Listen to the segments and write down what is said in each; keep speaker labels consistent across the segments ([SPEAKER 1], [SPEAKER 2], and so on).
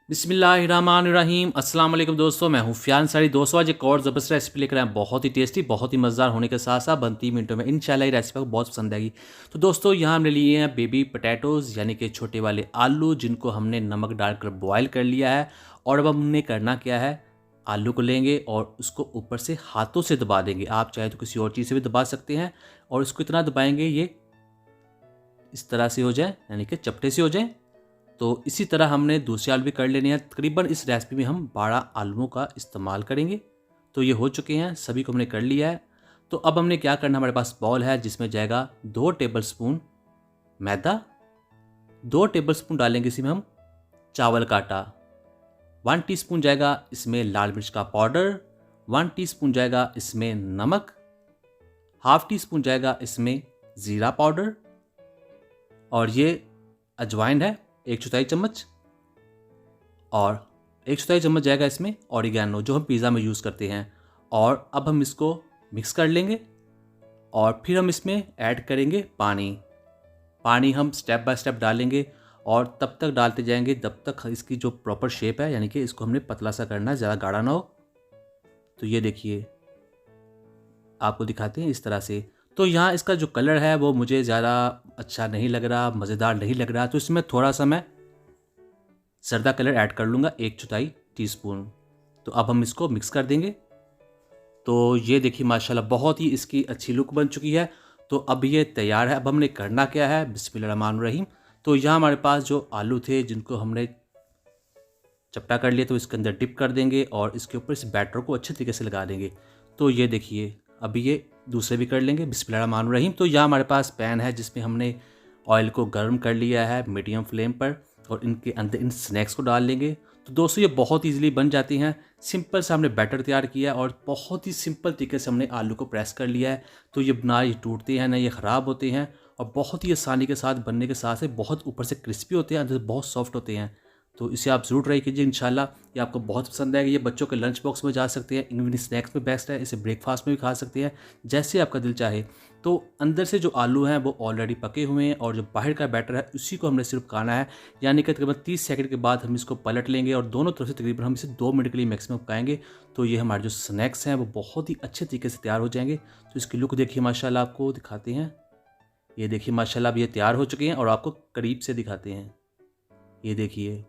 [SPEAKER 1] बिस्मिल्लाहिर्रहमानिर्रहीम। अस्सलाम वालेकुम दोस्तों, मैं हूँ फ़ियाज़ अंसारी। दोस्तों आज एक और ज़बरदस्त रेसिपी लेकर आए हैं, बहुत ही टेस्टी, बहुत ही मज़ेदार होने के साथ साथ बनती मिनटों में। इंशाल्लाह ये रेसिपी आपको बहुत पसंद आएगी। तो दोस्तों यहाँ हमने लिए हैं बेबी पोटैटोज़ यानी कि छोटे वाले आलू, जिनको हमने नमक डालकर बॉयल कर लिया है। और अब हमने करना क्या है, आलू को लेंगे और उसको ऊपर से हाथों से दबा देंगे। आप चाहे तो किसी और चीज़ से भी दबा सकते हैं। और इसको इतना दबाएंगे ये इस तरह से हो जाए, यानी कि चपटे से हो जाए। तो इसी तरह हमने दूसरे आलू भी कर लेने हैं। तकरीबन इस रेसिपी में हम 12 आलूओं का इस्तेमाल करेंगे। तो ये हो चुके हैं, सभी को हमने कर लिया है। तो अब हमने क्या करना, हमारे पास बॉल है जिसमें जाएगा 2 टेबलस्पून मैदा, 2 टेबलस्पून डालेंगे इसमें हम चावल का आटा, 1 टीस्पून जाएगा इसमें लाल मिर्च का पाउडर, 1 टीस्पून जाएगा इसमें नमक, हाफ टी स्पून जाएगा इसमें ज़ीरा पाउडर, और ये अजवाइन है 1/4 चम्मच, और 1/4 चम्मच जाएगा इसमें ऑरिगेनो जो हम पिज़्ज़ा में यूज़ करते हैं। और अब हम इसको मिक्स कर लेंगे और फिर हम इसमें ऐड करेंगे पानी हम स्टेप बाय स्टेप डालेंगे और तब तक डालते जाएंगे जब तक इसकी जो प्रॉपर शेप है, यानी कि इसको हमने पतला सा करना है, ज़्यादा गाढ़ा ना हो। तो ये देखिए, आपको दिखाते हैं इस तरह से। तो यहाँ इसका जो कलर है वो मुझे ज़्यादा अच्छा नहीं लग रहा, मज़ेदार नहीं लग रहा, तो इसमें थोड़ा सा मैं जर्दा कलर ऐड कर लूँगा 1/4 टीस्पून। तो अब हम इसको मिक्स कर देंगे। तो ये देखिए माशाल्लाह बहुत ही इसकी अच्छी लुक बन चुकी है। तो अब ये तैयार है। अब हमने करना क्या है, बिस्मिल्लाहिर्रहमानिर्रहीम। तो यहाँ हमारे पास जो आलू थे जिनको हमने चपटा कर लिया, तो इसके अंदर डिप कर देंगे और इसके ऊपर इस बैटर को अच्छे तरीके से लगा देंगे। तो ये देखिए, अभी ये दूसरे भी कर लेंगे बिस्मिल्लाहिर्रहमानिर्रहीम। तो यहाँ हमारे पास पैन है जिसमें हमने ऑयल को गर्म कर लिया है मीडियम फ्लेम पर, और इनके अंदर इन स्नैक्स को डाल लेंगे। तो दोस्तों ये बहुत ईजिली बन जाती हैं। सिंपल सा हमने बैटर तैयार किया है और बहुत ही सिंपल तरीके से हमने आलू को प्रेस कर लिया है। तो ये ना ये टूटते हैं ना ये ख़राब होते हैं, और बहुत ही आसानी के साथ बनने के साथ बहुत ऊपर से क्रिस्पी होते हैं, अंदर से बहुत सॉफ्ट होते हैं। तो इसे आप ज़रूर ट्राई कीजिए, इंशाल्लाह ये आपको बहुत पसंद आएगा। ये बच्चों के लंच बॉक्स में जा सकते हैं, इवनिंग स्नैक्स में बेस्ट है, इसे ब्रेकफास्ट में भी खा सकते हैं, जैसे आपका दिल चाहे। तो अंदर से जो आलू हैं वो ऑलरेडी पके हुए हैं, और जो बाहर का बैटर है उसी को हमने सिर्फ खाना है। यानी कि तकरीबन 30 सेकंड के बाद हम इसको पलट लेंगे और दोनों तरफ से तकरीबन हम इसे 2 मिनट के लिए मैक्सिमम पकाएंगे। तो ये हमारे जो स्नैक्स हैं वो बहुत ही अच्छे तरीके से तैयार हो जाएंगे। तो इसकी लुक देखिए माशाल्लाह, आपको दिखाते हैं। ये देखिए माशाल्लाह अब ये तैयार हो चुके हैं, और आपको करीब से दिखाते हैं। ये देखिए,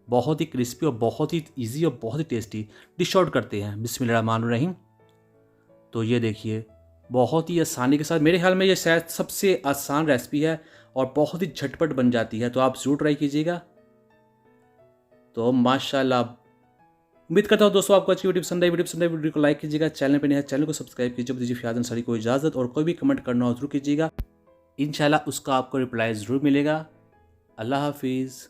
[SPEAKER 1] बहुत ही क्रिस्पी और बहुत ही ईजी और बहुत ही टेस्टी। डिश आउट करते हैं बिस्मिल्लाहिर्रहमानिर्रहीम। तो ये देखिए, बहुत ही आसानी के साथ, मेरे ख्याल में ये शायद सबसे आसान रेसिपी है और बहुत ही झटपट बन जाती है। तो आप ज़रूर ट्राई कीजिएगा। तो माशाल्लाह, उम्मीद करता हूँ दोस्तों आपको अच्छी वीडियो पसंद आई। वीडियो को लाइक कीजिएगा, चैनल पे नए हैं चैनल को सब्सक्राइब कीजिए। दीजिए फियाज़ अंसारी को इजाज़त, और कोई भी कमेंट करना हो जरूर कीजिएगा, इंशाल्लाह उसका आपको रिप्लाई ज़रूर मिलेगा। अल्लाह हाफिज़।